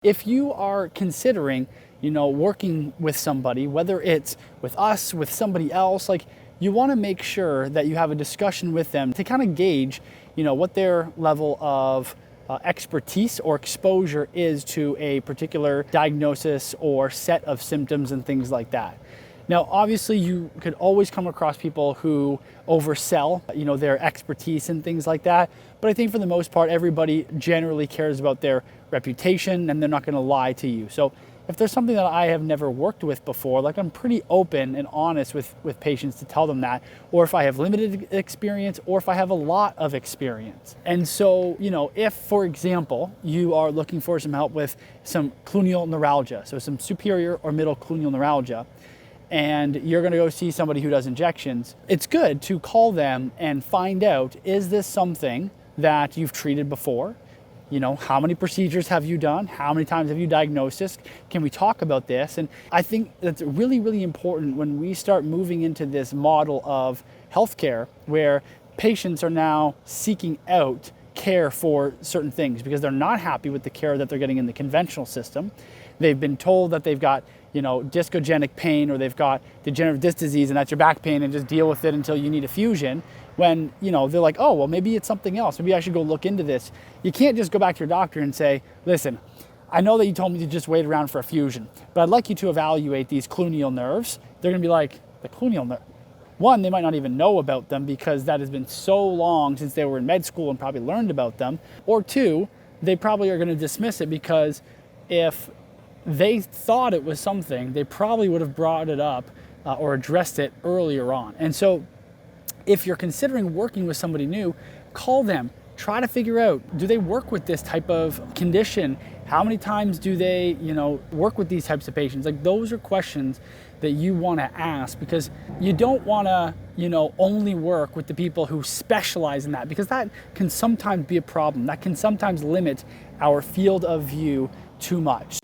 If you are considering, working with somebody, whether it's with us, with somebody else, like you want to make sure that you have a discussion with them to kind of gauge, what their level of expertise or exposure is to a particular diagnosis or set of symptoms and things like that. Now, obviously, you could always come across people who oversell, their expertise and things like that. But I think for the most part, everybody generally cares about their reputation and they're not going to lie to you. So if there's something that I have never worked with before, like I'm pretty open and honest with patients to tell them that, or if I have limited experience or if I have a lot of experience. And so, if, for example, you are looking for some help with some cluneal neuralgia, so some superior or middle cluneal neuralgia, and you're going to go see somebody who does injections, it's good to call them and find out, is this something that you've treated before? How many procedures have you done? How many times have you diagnosed this? Can we talk about this? And I think that's really, really important when we start moving into this model of healthcare where patients are now seeking out care for certain things because they're not happy with the care that they're getting in the conventional system. They've been told that they've got discogenic pain or they've got degenerative disc disease and that's your back pain and just deal with it until you need a fusion, when they're like, oh, well, maybe it's something else. Maybe I should go look into this. You can't just go back to your doctor and say, listen, I know that you told me to just wait around for a fusion, but I'd like you to evaluate these cluneal nerves. They're gonna be like, the cluneal nerve? One, they might not even know about them because that has been so long since they were in med school and probably learned about them. Or two, they probably are gonna dismiss it because if they thought it was something, they probably would have brought it up or addressed it earlier on. And so if you're considering working with somebody new, call them, try to figure out, do they work with this type of condition? How many times do they, work with these types of patients? Like, those are questions that you want to ask, because you don't want to, only work with the people who specialize in that, because that can sometimes be a problem. That can sometimes limit our field of view too much.